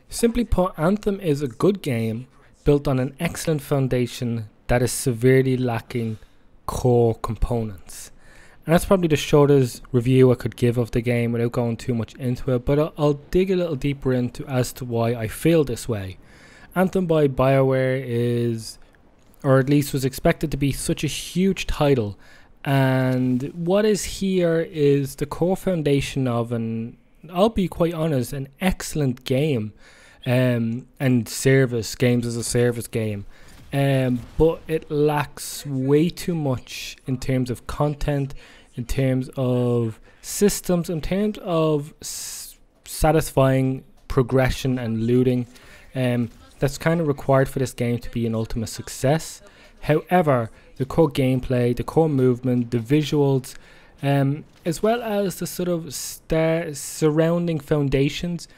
Simply put, Anthem is a good game built on an excellent foundation that is severely lacking core components. And that's probably the shortest review I could give of the game without going too much into it, but I'll dig a little deeper into as to why I feel this way. Anthem by Bioware is, or at least was expected to be, such a huge title, and what is here is the core foundation of an, I'll be quite honest, an excellent game, and service, games as a service game. But it lacks way too much in terms of content, in terms of systems, in terms of satisfying progression and looting. That's kind of required for this game to be an ultimate success. However, the core gameplay, the core movement, the visuals, as well as the sort of surrounding foundations,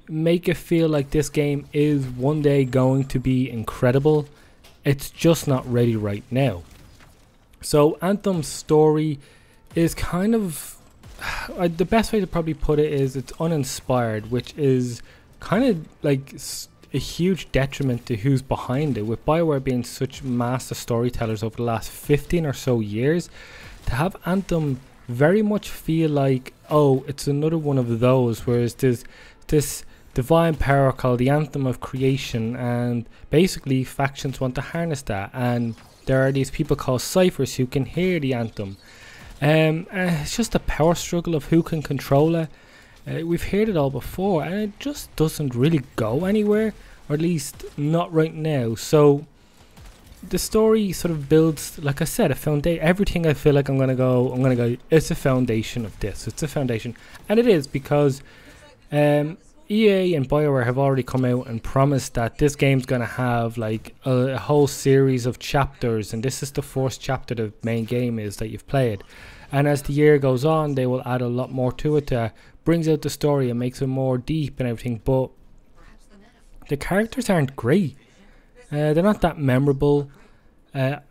make it feel like this game is one day going to be incredible. It's just not ready right now. So Anthem's story is kind of, the best way to probably put it is it's uninspired, which is kind of like a huge detriment to who's behind it. With Bioware being such master storytellers over the last 15 or so years, to have Anthem very much feel like, oh, it's another one of those, whereas there's this divine power called the Anthem of Creation, and basically factions want to harness that, and there are these people called ciphers who can hear the Anthem. It's just a power struggle of who can control it. We've heard it all before, and it just doesn't really go anywhere, or at least not right now. So the story sort of builds, like I said, a foundation. Everything I feel like I'm gonna go, it's a foundation of this. It's a foundation, and it is, because EA and Bioware have already come out and promised that this game's gonna have like a whole series of chapters, and this is the first chapter the main game is that you've played. And as the year goes on, they will add a lot more to it that brings out the story and makes it more deep and everything. But the characters aren't great. They're not that memorable.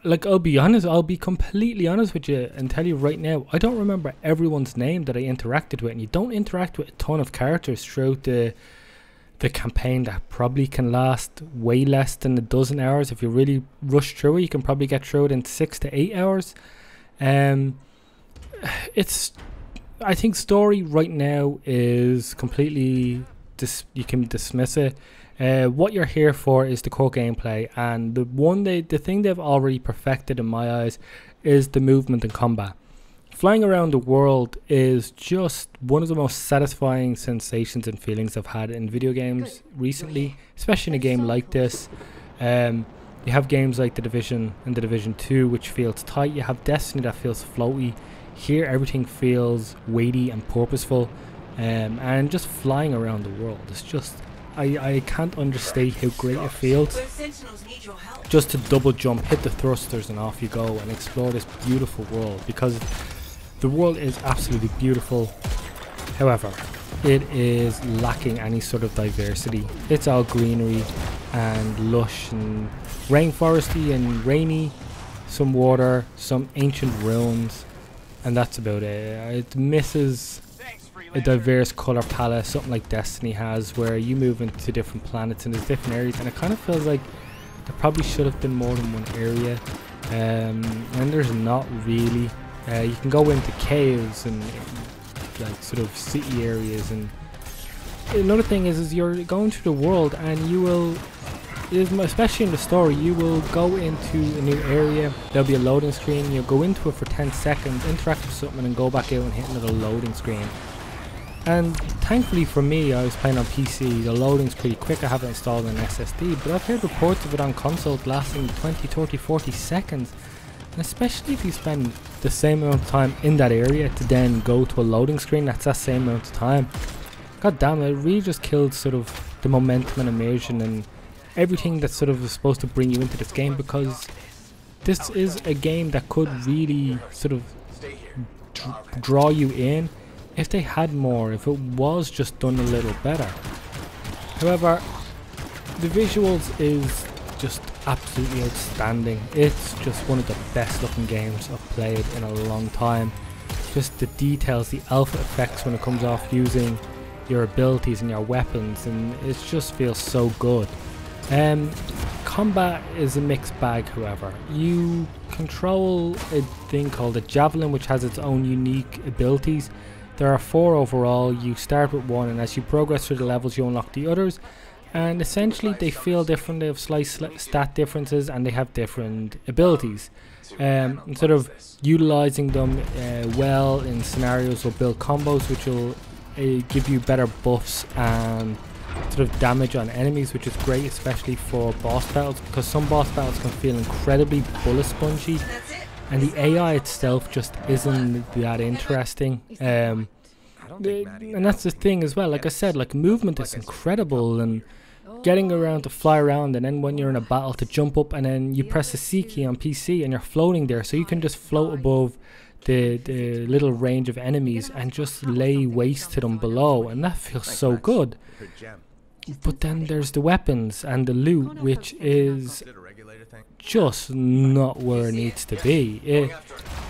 Like, I'll be honest, I'll be completely honest with you and tell you right now, I don't remember everyone's name that I interacted with. And you don't interact with a ton of characters throughout the campaign that probably can last way less than a dozen hours. If you really rush through it, you can probably get through it in 6 to 8 hours. I think story right now is completely, you can dismiss it. What you're here for is the core gameplay, and the thing they've already perfected in my eyes is the movement and combat. Flying around the world is just one of the most satisfying sensations and feelings I've had in video games recently, especially in a game like this. You have games like The Division and The Division 2, which feels tight. You have Destiny that feels floaty. Here everything feels weighty and purposeful, and just flying around the world is just, I can't understate how great it feels just to double jump, hit the thrusters, and off you go and explore this beautiful world, because the world is absolutely beautiful. However, it is lacking any sort of diversity. It's all greenery and lush and rainforesty and rainy, some water, some ancient ruins, and that's about it. It misses a diverse color palette, something like Destiny has, where you move into different planets and there's different areas, and it kind of feels like there probably should have been more than one area, and there's not really. You can go into caves and like sort of city areas, and another thing is you're going through the world, and you will, especially in the story, you will go into a new area, there'll be a loading screen, you'll go into it for 10 seconds, interact with something, and go back out and hit another loading screen. And thankfully for me, I was playing on PC, the loading's pretty quick. I have it installed on SSD, but I've heard reports of it on consoles lasting 20, 30, 40 seconds. And especially if you spend the same amount of time in that area to then go to a loading screen, that's that same amount of time. God damn it, it really just killed sort of the momentum and immersion and everything that sort of was supposed to bring you into this game, because this is a game that could really sort of draw you in if they had more, if it was just done a little better. However, the visuals is just absolutely outstanding. It's just one of the best looking games I've played in a long time. Just the details, the alpha effects when it comes off using your abilities and your weapons, and it just feels so good. Combat is a mixed bag, however. You control a thing called a javelin, which has its own unique abilities. There are 4 overall. You start with 1, and as you progress through the levels you unlock the others, and essentially they feel different. They have slight stat differences, and they have different abilities. And sort of utilizing them well in scenarios will build combos which will give you better buffs and sort of damage on enemies, which is great, especially for boss battles, because some boss battles can feel incredibly bullet spongy, and the AI itself just isn't that interesting. And that's the thing as well. Like I said, like, movement is incredible, and getting around to fly around, and then when you're in a battle to jump up, and then you press the C key on PC and you're floating there, so you can just float above the little range of enemies and just lay waste to them below, and that feels so good. But then there's the weapons and the loot, which is just not where it needs to be.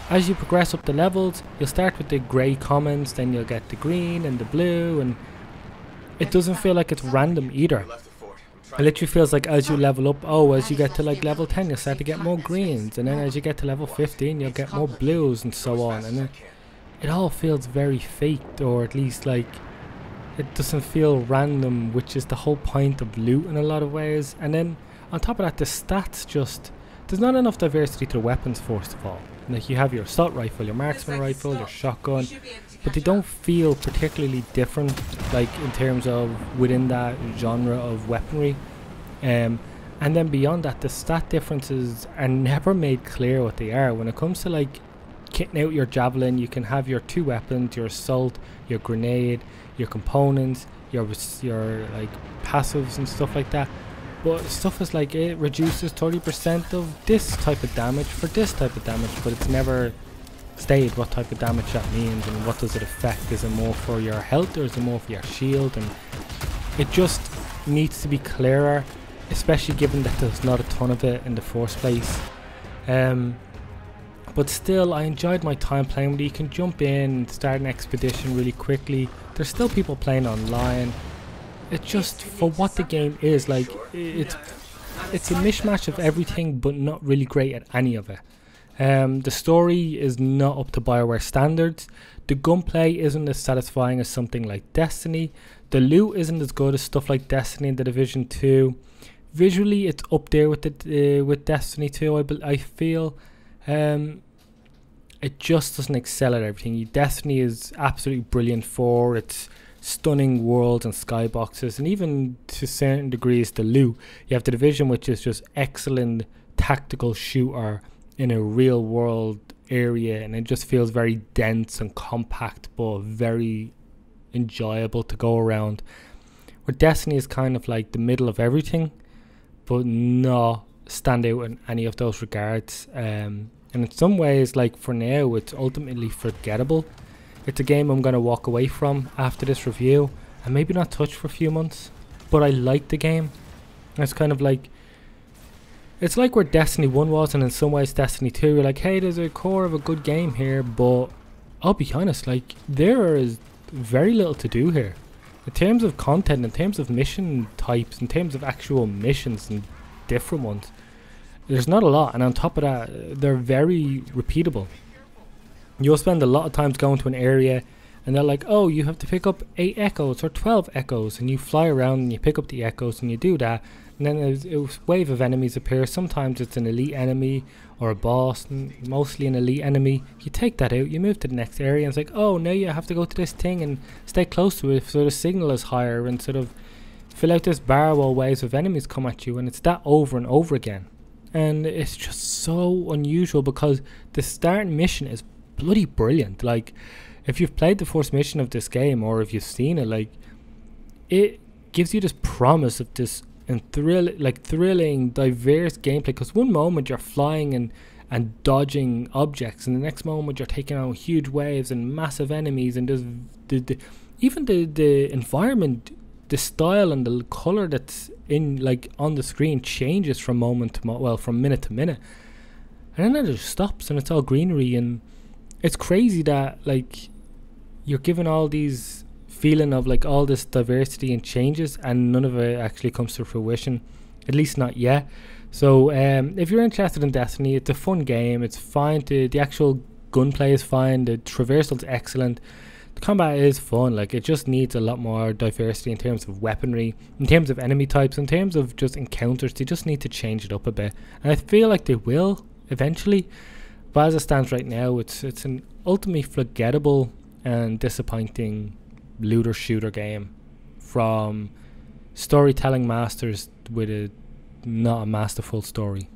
As you progress up the levels, you'll start with the grey commons, then you'll get the green and the blue, and it doesn't feel like it's random either. It literally feels like as you level up, as you get to like level 10 you'll start to get more greens, and then as you get to level 15 you'll get more blues, and so on, and it all feels very faked, or at least like it doesn't feel random, which is the whole point of loot in a lot of ways. And then on top of that, the stats there's not enough diversity to the weapons. First of all, like, you have your assault rifle, your marksman rifle, your shotgun, but they don't feel particularly different, like in terms of within that genre of weaponry. And then beyond that, the stat differences are never made clear what they are. When it comes to like kitting out your javelin, you can have your 2 weapons, your assault, your grenade, your components, your like passives and stuff like that. But stuff is like, it reduces 30% of this type of damage for this type of damage, but it's never stated what type of damage that means and what does it affect. Is it more for your health, or is it more for your shield? And it just needs to be clearer, especially given that there's not a ton of it in the first place. But still, I enjoyed my time playing with it. You can jump in and start an expedition really quickly. There's still people playing online. It's just, for what the game is, like, it's a mishmash of everything, but not really great at any of it. The story is not up to Bioware standards. The gunplay isn't as satisfying as something like Destiny. The loot isn't as good as stuff like Destiny and The Division 2. Visually, it's up there with with Destiny 2. I feel it just doesn't excel at everything. Destiny is absolutely brilliant for its stunning worlds and skyboxes, and even to certain degrees the loot. You have The Division, which is just excellent tactical shooter in a real world area, and it just feels very dense and compact, but very enjoyable to go around. Where Destiny is kind of like the middle of everything, but not stand out in any of those regards. And in some ways, like, for now, it's ultimately forgettable. It's a game I'm going to walk away from after this review and maybe not touch for a few months, but I like the game. It's kind of like, it's like where Destiny 1 was, and in some ways Destiny 2, you're like, hey, there's a core of a good game here, but I'll be honest, like, there is very little to do here. In terms of content, in terms of mission types, in terms of actual missions and different ones, there's not a lot, and on top of that, they're very repeatable. You'll spend a lot of times going to an area and they're like, oh, you have to pick up 8 echoes or 12 echoes, and you fly around and you pick up the echoes and you do that, and then a wave of enemies appear. Sometimes it's an elite enemy or a boss, mostly an elite enemy. You take that out, you move to the next area, and it's like, oh, now you have to go to this thing and stay close to it so the signal is higher, and sort of fill out this bar while waves of enemies come at you, and it's that over and over again. And it's just so unusual because the starting mission is bloody brilliant. Like, if you've played the first mission of this game, or if you've seen it, like, it gives you this promise of this thrilling, diverse gameplay, because one moment you're flying and dodging objects, and the next moment you're taking on huge waves and massive enemies, and there's even the environment, the style and the color that's in, like, on the screen changes from from minute to minute, and then it just stops and it's all greenery. And it's crazy that, like, you're given all these feeling of like all this diversity and changes, and none of it actually comes to fruition, at least not yet. So if you're interested in Destiny, it's a fun game. It's fine. The actual gunplay is fine. The traversal is excellent. The combat is fun. Like, it just needs a lot more diversity in terms of weaponry, in terms of enemy types, in terms of just encounters. They just need to change it up a bit, and I feel like they will eventually. But as it stands right now, it's an ultimately forgettable and disappointing looter shooter game from storytelling masters with not a masterful story.